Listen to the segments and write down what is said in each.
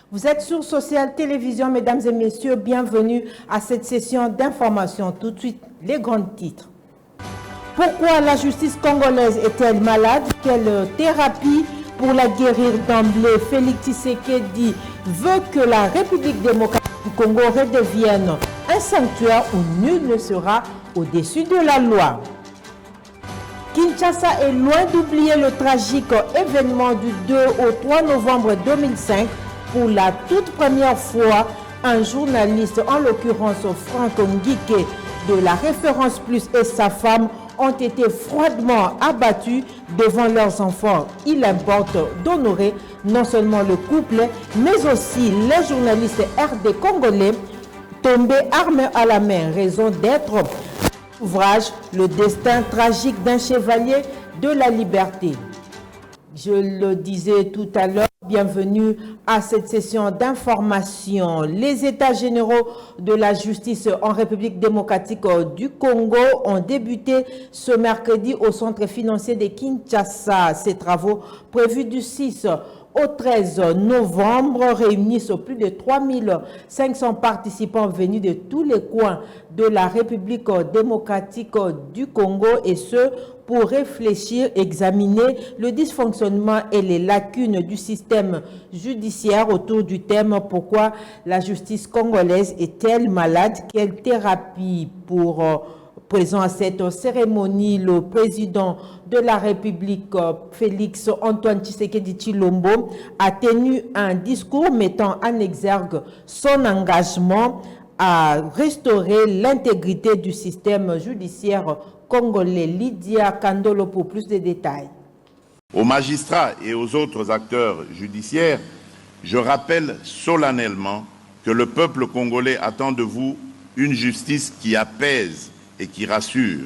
Vous êtes sur Social Télévision, mesdames et messieurs, bienvenue à cette session d'information. Tout de suite, les grands titres. Pourquoi la justice congolaise est-elle malade? Quelle thérapie pour la guérir d'emblée? Félix Tshisekedi veut que la République démocratique du Congo redevienne un sanctuaire où nul ne sera au-dessus de la loi. Kinshasa est loin d'oublier le tragique événement du 2 au 3 novembre 2005. Pour la toute première fois, un journaliste, en l'occurrence Franck Nguike, de la Référence Plus et sa femme ont été froidement abattus devant leurs enfants. Il importe d'honorer non seulement le couple, mais aussi les journalistes RD congolais tombés armes à la main, raison d'être ouvrage Le destin tragique d'un chevalier de la liberté. Je le disais tout à l'heure, bienvenue à cette session d'information. Les États généraux de la justice en République démocratique du Congo ont débuté ce mercredi au centre financier de Kinshasa. Ces travaux prévus du 6 au 13 novembre réunissent plus de 3500 participants venus de tous les coins de la République démocratique du Congo et ce, pour réfléchir, examiner le dysfonctionnement et les lacunes du système judiciaire autour du thème « Pourquoi la justice congolaise est-elle malade? Quelle thérapie ?» Pour présent à cette cérémonie, le président de la République, Félix Antoine Tshisekedi Tshilombo, a tenu un discours mettant en exergue son engagement à restaurer l'intégrité du système judiciaire congolais. Lydia Kandolo pour plus de détails. Aux magistrats et aux autres acteurs judiciaires, je rappelle solennellement que le peuple congolais attend de vous une justice qui apaise et qui rassure,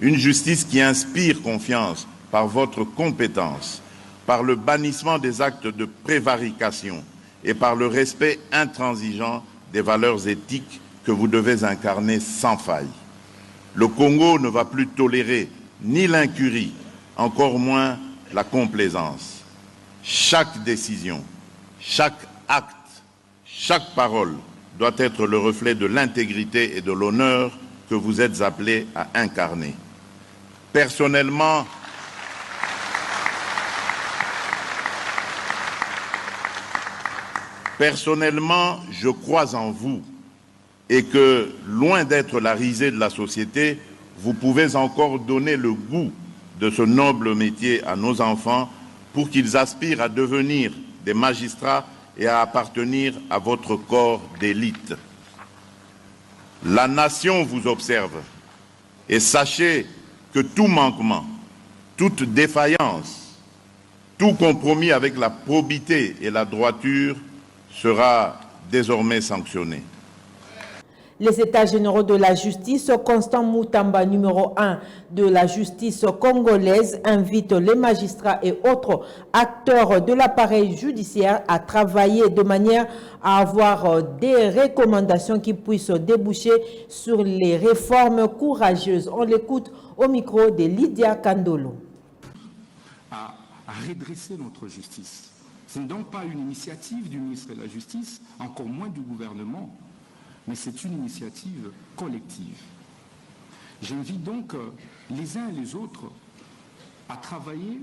une justice qui inspire confiance par votre compétence, par le bannissement des actes de prévarication et par le respect intransigeant des valeurs éthiques que vous devez incarner sans faille. Le Congo ne va plus tolérer ni l'incurie, encore moins la complaisance. Chaque décision, chaque acte, chaque parole doit être le reflet de l'intégrité et de l'honneur que vous êtes appelés à incarner. Personnellement, je crois en vous et que, loin d'être la risée de la société, vous pouvez encore donner le goût de ce noble métier à nos enfants pour qu'ils aspirent à devenir des magistrats et à appartenir à votre corps d'élite. La nation vous observe et sachez que tout manquement, toute défaillance, tout compromis avec la probité et la droiture sera désormais sanctionné. Les États généraux de la justice, Constant Moutamba, numéro 1 de la justice congolaise, invitent les magistrats et autres acteurs de l'appareil judiciaire à travailler de manière à avoir des recommandations qui puissent déboucher sur les réformes courageuses. On l'écoute au micro de Lydia Kandolo. À redresser notre justice. Ce n'est donc pas une initiative du ministre de la Justice, encore moins du gouvernement, mais c'est une initiative collective. J'invite donc les uns et les autres à travailler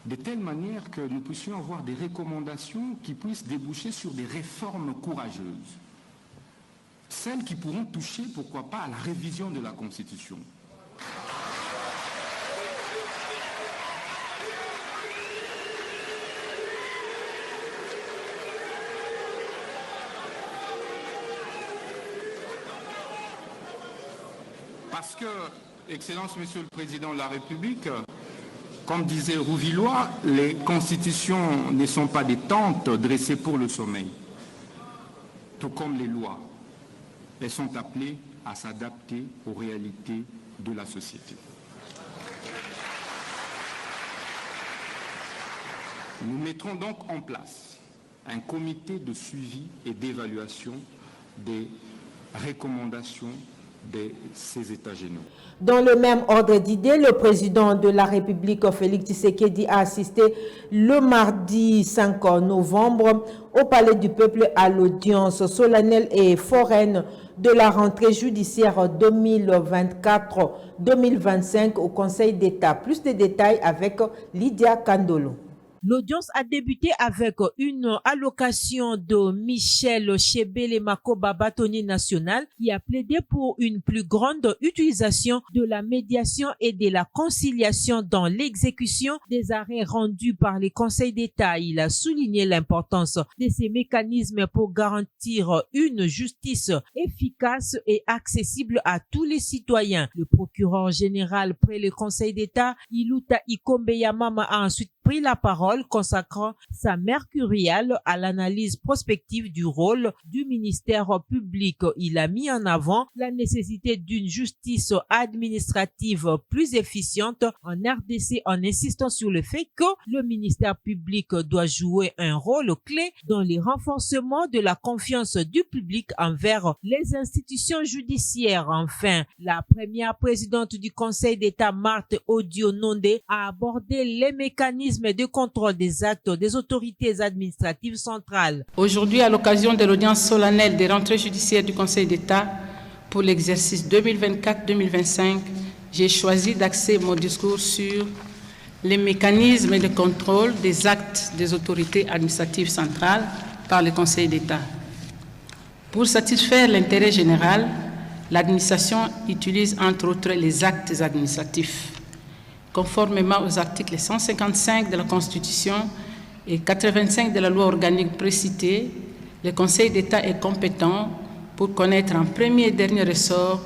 de telle manière que nous puissions avoir des recommandations qui puissent déboucher sur des réformes courageuses. Celles qui pourront toucher, pourquoi pas, à la révision de la Constitution. Parce que, Excellence, Monsieur le Président de la République, comme disait Rouvillois, les constitutions ne sont pas des tentes dressées pour le sommeil. Tout comme les lois, elles sont appelées à s'adapter aux réalités de la société. Nous mettrons donc en place un comité de suivi et d'évaluation des recommandations de ces états généraux. Dans le même ordre d'idées, le président de la République, Félix Tshisekedi, a assisté le mardi 5 novembre au Palais du Peuple à l'audience solennelle et foraine de la rentrée judiciaire 2024-2025 au Conseil d'État. Plus de détails avec Lydia Kandolo. L'audience a débuté avec une allocation de Michel Chebele Makoba, bâtonnier national, qui a plaidé pour une plus grande utilisation de la médiation et de la conciliation dans l'exécution des arrêts rendus par les conseils d'État. Il a souligné l'importance de ces mécanismes pour garantir une justice efficace et accessible à tous les citoyens. Le procureur général près le conseil d'État, Iluta Ikombe Yamama, a ensuite pris la parole, consacrant sa mercuriale à l'analyse prospective du rôle du ministère public. Il a mis en avant la nécessité d'une justice administrative plus efficiente en RDC en insistant sur le fait que le ministère public doit jouer un rôle clé dans le renforcement de la confiance du public envers les institutions judiciaires. Enfin, la première présidente du Conseil d'État, Marthe Odiononde, a abordé les mécanismes de contrôle des actes des autorités administratives centrales. Aujourd'hui, à l'occasion de l'audience solennelle des rentrées judiciaires du Conseil d'État pour l'exercice 2024-2025, j'ai choisi d'axer mon discours sur les mécanismes de contrôle des actes des autorités administratives centrales par le Conseil d'État. Pour satisfaire l'intérêt général, l'administration utilise entre autres les actes administratifs. Conformément aux articles 155 de la Constitution et 85 de la loi organique précitée, le Conseil d'État est compétent pour connaître en premier et dernier ressort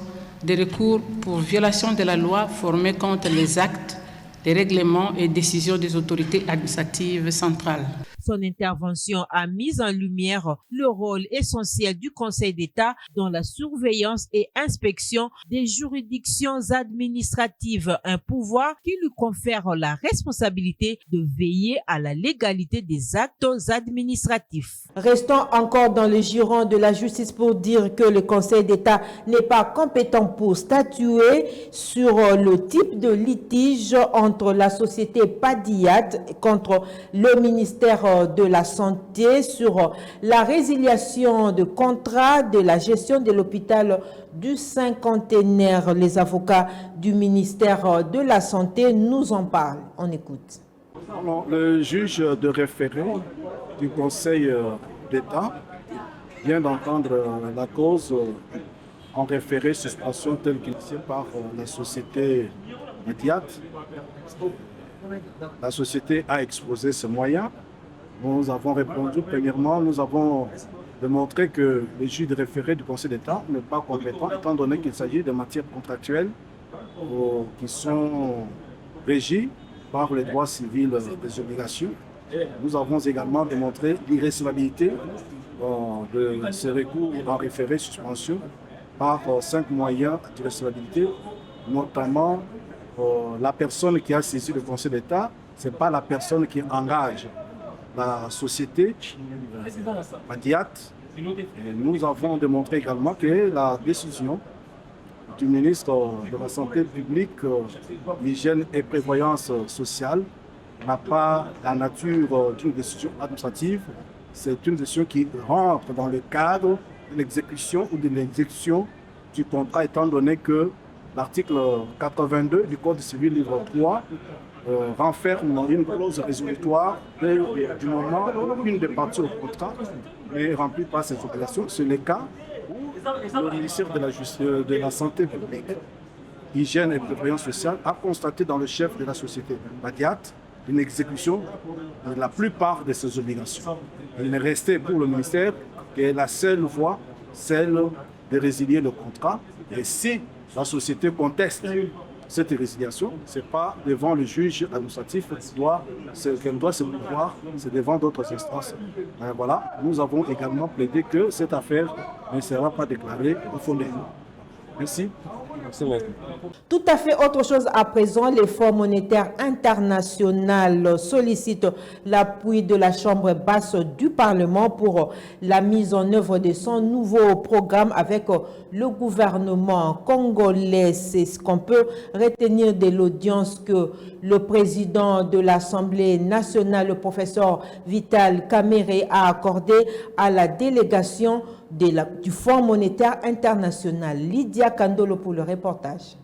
des recours pour violation de la loi formés contre les actes, les règlements et décisions des autorités administratives centrales. Son intervention a mis en lumière le rôle essentiel du Conseil d'État dans la surveillance et inspection des juridictions administratives, un pouvoir qui lui confère la responsabilité de veiller à la légalité des actes administratifs. Restons encore dans le giron de la justice pour dire que le Conseil d'État n'est pas compétent pour statuer sur le type de litige entre la société Padiat contre le ministère de la Santé sur la résiliation de contrat de la gestion de l'hôpital du Cinquantenaire. Les avocats du ministère de la Santé nous en parlent. On écoute. Le juge de référé du Conseil d'État vient d'entendre la cause en référé suspension telle qu'initiée par la société Padiat. La société a exposé ses moyens. Nous avons répondu. Premièrement, nous avons démontré que le juge de référé du Conseil d'État n'est pas compétent, étant donné qu'il s'agit de matières contractuelles qui sont régies par les droits civils des obligations. Nous avons également démontré l'irrecevabilité de ces recours en référé suspension par 5 moyens d'irrecevabilité, notamment la personne qui a saisi le Conseil d'État, ce n'est pas la personne qui engage la société Padiat. Nous avons démontré également que la décision du ministre de la Santé publique, l'hygiène et prévoyance sociale n'a pas la nature d'une décision administrative. C'est une décision qui rentre dans le cadre de l'exécution ou de l'exécution du contrat, étant donné que l'article 82 du Code civil livre 3 renferme une clause résolutoire du moment où une des parties au contrat ne remplit pas ses obligations. C'est le cas où le ministère de la Santé publique, Hygiène et Prévoyance sociale a constaté dans le chef de la société Padiat une exécution de la plupart de ses obligations. Il n'est resté pour le ministère que la seule voie, celle de résilier le contrat. Et si la société conteste cette résiliation, ce n'est pas devant le juge administratif qu'elle doit se pouvoir, c'est devant d'autres instances. Voilà, nous avons également plaidé que cette affaire ne sera pas déclarée infondée. Merci. Merci, maître. Tout à fait autre chose à présent, les Fonds monétaires internationaux sollicitent l'appui de la Chambre basse du Parlement pour la mise en œuvre de son nouveau programme avec le gouvernement congolais. C'est ce qu'on peut retenir de l'audience que le président de l'Assemblée nationale, le professeur Vital Kamerhe, a accordé à la délégation du Fonds monétaire international. Lydia Kandolo pour le reportage.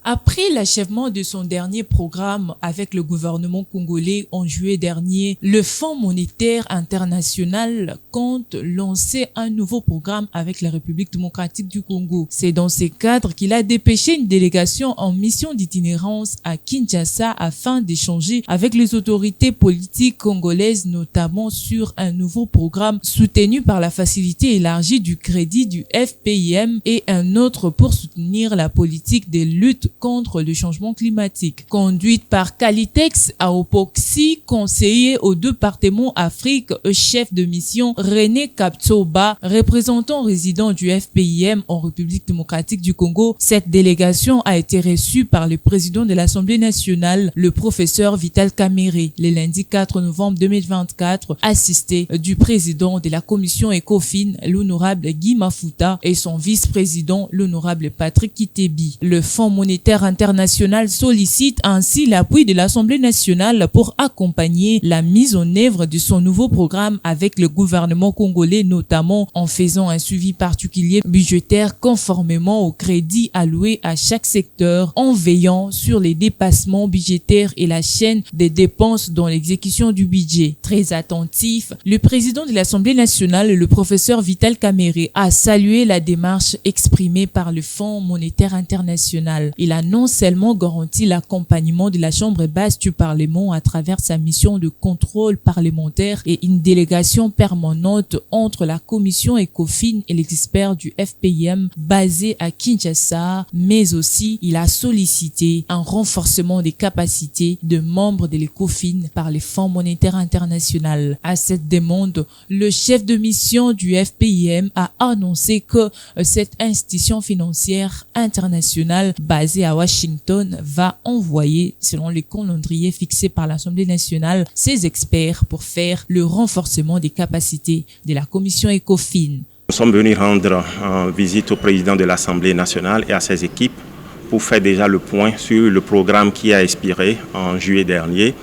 Après l'achèvement de son dernier programme avec le gouvernement congolais en juillet dernier, le Fonds monétaire international compte lancer un nouveau programme avec la République démocratique du Congo. C'est dans ce cadre qu'il a dépêché une délégation en mission d'itinérance à Kinshasa afin d'échanger avec les autorités politiques congolaises, notamment sur un nouveau programme soutenu par la facilité élargie du crédit du FPIM et un autre pour soutenir la politique de lutte contre le changement climatique. Conduite par Calitex Aopoxy, conseiller au département Afrique, chef de mission René Kaptsoba, représentant résident du FPIM en République démocratique du Congo, cette délégation a été reçue par le président de l'Assemblée nationale, le professeur Vital Kamerhe, le lundi 4 novembre 2024, assisté du président de la commission ECOFIN, l'honorable Guy Mafuta, et son vice-président, l'honorable Patrick Kitebi. Le Fonds monétaire international sollicite ainsi l'appui de l'Assemblée nationale pour accompagner la mise en œuvre de son nouveau programme avec le gouvernement congolais, notamment en faisant un suivi particulier budgétaire conformément aux crédits alloués à chaque secteur, en veillant sur les dépassements budgétaires et la chaîne des dépenses dans l'exécution du budget. Très attentif, le président de l'Assemblée nationale, le professeur Vital Kamerhe, a salué la démarche exprimée par le Fonds monétaire international. Il a non seulement garanti l'accompagnement de la Chambre basse du Parlement à travers sa mission de contrôle parlementaire et une délégation permanente entre la commission ECOFIN et les experts du FPIM basés à Kinshasa, mais aussi il a sollicité un renforcement des capacités de membres de l'ECOFIN par les Fonds monétaires international. À cette demande, le chef de mission du FPIM a annoncé que cette institution financière internationale basée à Washington va envoyer, selon les calendriers fixés par l'Assemblée nationale, ses experts pour faire le renforcement des capacités de la commission ECOFIN. Nous sommes venus rendre visite au président de l'Assemblée nationale et à ses équipes pour faire déjà le point sur le programme qui a expiré en juillet dernier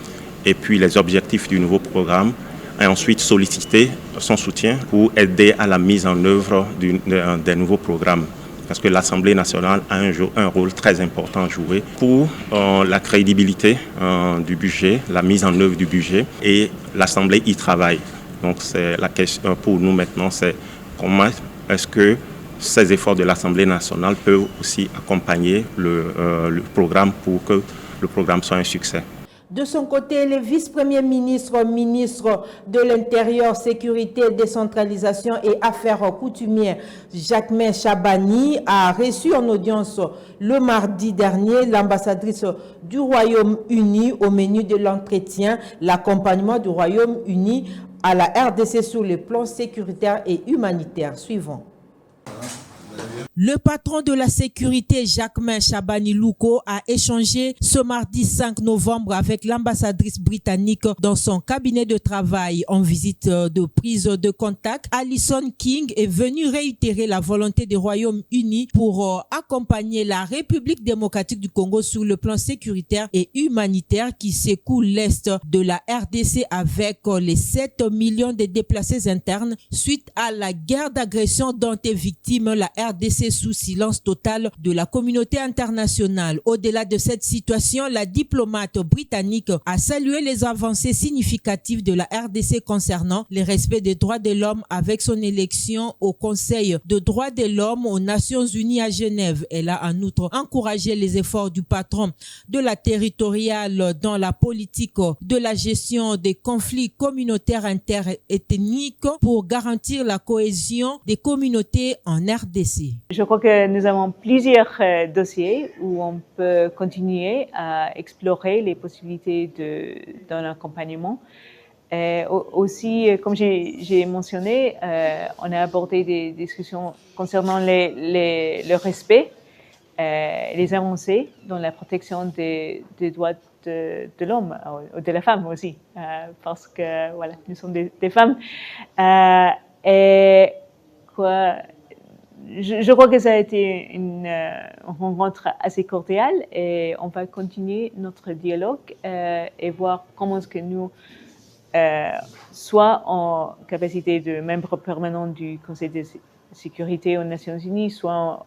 et puis les objectifs du nouveau programme, et ensuite solliciter son soutien pour aider à la mise en œuvre des nouveaux programmes. Parce que l'Assemblée nationale a un rôle très important à jouer pour la crédibilité du budget, la mise en œuvre du budget, et l'Assemblée y travaille. Donc c'est la question pour nous maintenant, c'est comment est-ce que ces efforts de l'Assemblée nationale peuvent aussi accompagner le programme pour que le programme soit un succès. De son côté, le vice-premier ministre, ministre de l'Intérieur, Sécurité, Décentralisation et Affaires coutumières, Jacquemain Chabani, a reçu en audience le mardi dernier l'ambassadrice du Royaume-Uni au menu de l'entretien, l'accompagnement du Royaume-Uni à la RDC sur le plan sécuritaire et humanitaire. Suivant. Le patron de la sécurité, Jacquemain Chabani Louko, a échangé ce mardi 5 novembre avec l'ambassadrice britannique dans son cabinet de travail. En visite de prise de contact, Alison King est venue réitérer la volonté du Royaume-Uni pour accompagner la République démocratique du Congo sur le plan sécuritaire et humanitaire qui secoue l'Est de la RDC avec les 7 millions de déplacés internes suite à la guerre d'agression dont est victime la RDC sous silence total de la communauté internationale. Au-delà de cette situation, la diplomate britannique a salué les avancées significatives de la RDC concernant le respect des droits de l'homme avec son élection au Conseil de droits de l'homme aux Nations Unies à Genève. Elle a en outre encouragé les efforts du patron de la territoriale dans la politique de la gestion des conflits communautaires interethniques pour garantir la cohésion des communautés en RDC. Je crois que nous avons plusieurs dossiers où on peut continuer à explorer les possibilités d'un accompagnement. Aussi, comme j'ai mentionné, on a abordé des discussions concernant le respect les avancées dans la protection des droits de l'homme, de la femme aussi, parce que voilà, nous sommes des femmes. Et quoi, je crois que ça a été une rencontre assez cordiale et on va continuer notre dialogue et voir comment est-ce que nous, soit en capacité de membre permanent du Conseil de sécurité aux Nations Unies, soit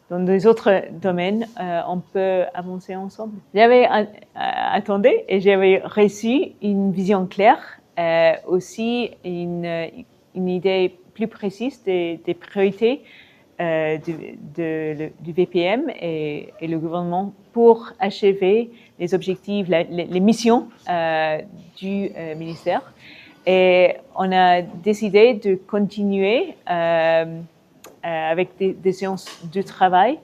dans des autres domaines, on peut avancer ensemble. J'avais attendu et j'avais reçu une vision claire, aussi une idée plus précise des priorités du VPM et le gouvernement pour achever les objectifs, les missions du ministère. Et on a décidé de continuer avec des séances de travail.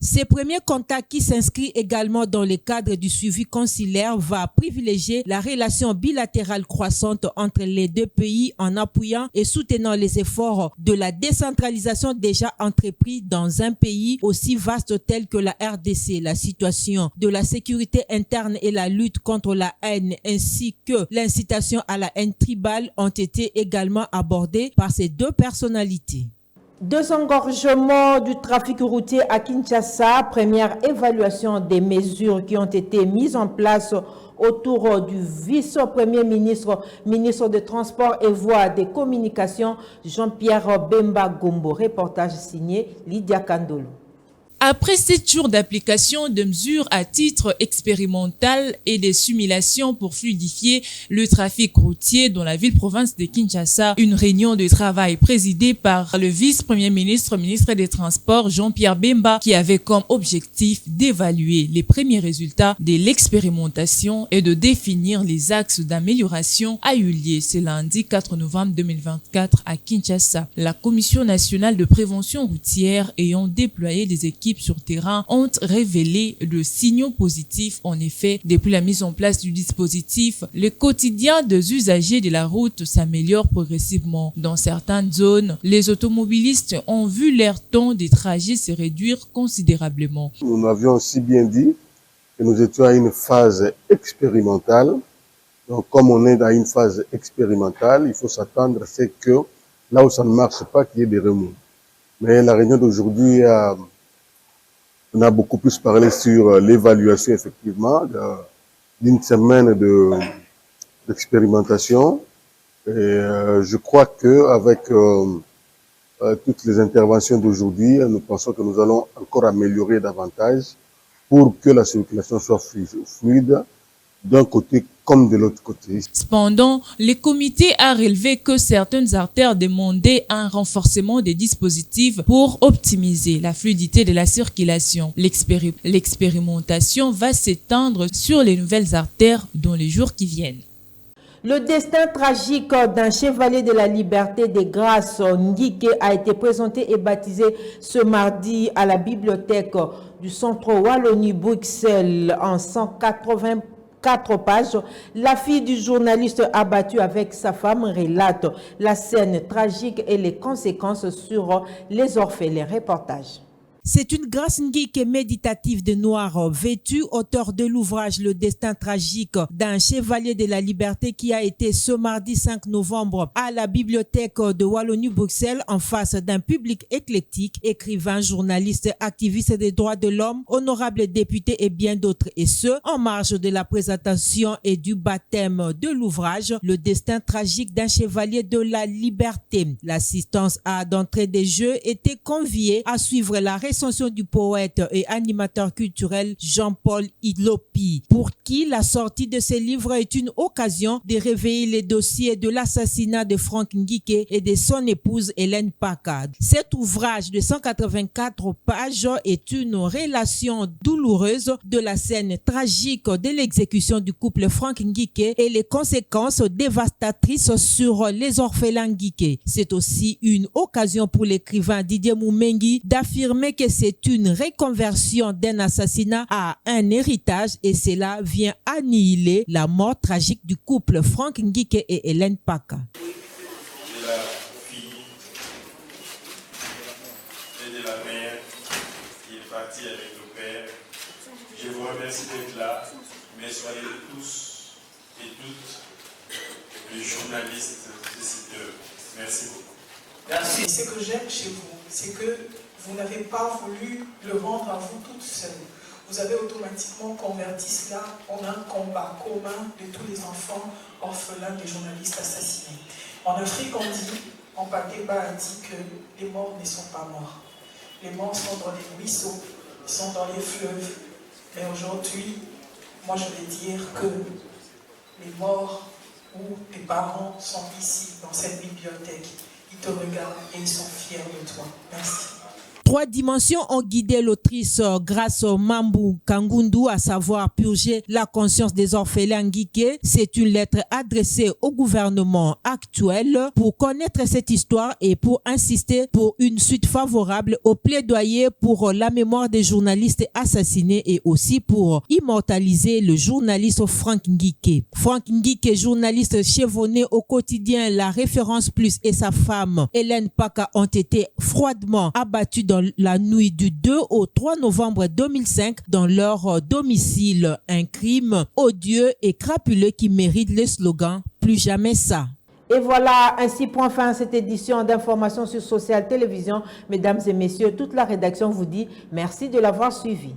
Ces premiers contacts qui s'inscrivent également dans le cadre du suivi consulaire va privilégier la relation bilatérale croissante entre les deux pays en appuyant et soutenant les efforts de la décentralisation déjà entrepris dans un pays aussi vaste tel que la RDC. La situation de la sécurité interne et la lutte contre la haine ainsi que l'incitation à la haine tribale ont été également abordés par ces deux personnalités. Désengorgement du trafic routier à Kinshasa, première évaluation des mesures qui ont été mises en place autour du vice-premier ministre, ministre des Transports et Voies des Communications, Jean-Pierre Bemba Gombo. Reportage signé Lydia Kandolo. Après 7 jours d'application de mesures à titre expérimental et des simulations pour fluidifier le trafic routier dans la ville-province de Kinshasa, une réunion de travail présidée par le vice-premier ministre, ministre des Transports, Jean-Pierre Bemba, qui avait comme objectif d'évaluer les premiers résultats de l'expérimentation et de définir les axes d'amélioration, a eu lieu ce lundi 4 novembre 2024 à Kinshasa. La Commission nationale de prévention routière ayant déployé des équipes sur terrain ont révélé de signaux positifs. En effet, depuis la mise en place du dispositif, le quotidien des usagers de la route s'améliore progressivement. Dans certaines zones, les automobilistes ont vu leur temps de trajet se réduire considérablement. Nous avions aussi bien dit que nous étions à une phase expérimentale. Donc, comme on est dans une phase expérimentale, il faut s'attendre à ce que là où ça ne marche pas, qu'il y ait des remous. Mais la réunion d'aujourd'hui on a beaucoup plus parlé sur l'évaluation, effectivement, d'une semaine d'expérimentation. Et je crois qu'avec toutes les interventions d'aujourd'hui, nous pensons que nous allons encore améliorer davantage pour que la circulation soit fluide d'un côté comme de l'autre côté. Cependant, le comité a relevé que certaines artères demandaient un renforcement des dispositifs pour optimiser la fluidité de la circulation. L'expérimentation va s'étendre sur les nouvelles artères dans les jours qui viennent. Le destin tragique d'un chevalier de la liberté des grâces, Ngike, a été présenté et baptisé ce mardi à la bibliothèque du centre Wallonie-Bruxelles en 184 pages. La fille du journaliste abattu avec sa femme relate la scène tragique et les conséquences sur les orphelins. Reportage. C'est une grâce Ngike méditative de noir vêtue, auteur de l'ouvrage Le destin tragique d'un chevalier de la liberté, qui a été ce mardi 5 novembre à la bibliothèque de Wallonie-Bruxelles en face d'un public éclectique, écrivain, journaliste, activiste des droits de l'homme, honorable député et bien d'autres, et ce, en marge de la présentation et du baptême de l'ouvrage Le destin tragique d'un chevalier de la liberté. L'assistance à d'entrée des jeux était conviée à suivre la recension du poète et animateur culturel Jean-Paul Idlopi, pour qui la sortie de ce livre est une occasion de réveiller les dossiers de l'assassinat de Frank Ngike et de son épouse Hélène Packard. Cet ouvrage de 184 pages est une relation douloureuse de la scène tragique de l'exécution du couple Frank Ngike et les conséquences dévastatrices sur les orphelins Ngike. C'est aussi une occasion pour l'écrivain Didier Moumengi d'affirmer que c'est une reconversion d'un assassinat à un héritage, et cela vient annihiler la mort tragique du couple Frank Ngike et Hélène Packard. De la fille et de la mère qui est partie avec le Père. Je vous remercie d'être là, mais soyez tous et toutes les journalistes de cette heure. Merci beaucoup. Merci. Ce que j'aime chez vous, c'est que vous n'avez pas voulu le rendre à vous toutes seules. Vous avez automatiquement converti cela en un combat commun de tous les enfants orphelins des journalistes assassinés. En Afrique, on dit, en Pakeba a dit que les morts ne sont pas morts. Les morts sont dans les ruisseaux, ils sont dans les fleuves. Mais aujourd'hui, moi je vais dire que les morts ou tes parents sont ici, dans cette bibliothèque. Ils te regardent et ils sont fiers de toi. Merci. 3 dimensions ont guidé l'autrice grâce au Mambou Kangundu, à savoir purger la conscience des orphelins Ngike. C'est une lettre adressée au gouvernement actuel pour connaître cette histoire et pour insister pour une suite favorable au plaidoyer pour la mémoire des journalistes assassinés et aussi pour immortaliser le journaliste Frank Ngike. Frank Ngike, journaliste chevronné au quotidien La Référence Plus, et sa femme Hélène Paka ont été froidement abattus dans la nuit du 2 au 3 novembre 2005 dans leur domicile. Un crime odieux et crapuleux qui mérite le slogan « Plus jamais ça ». Et voilà, ainsi prend fin cette édition d'information sur Social Télévision. Mesdames et messieurs, toute la rédaction vous dit merci de l'avoir suivi.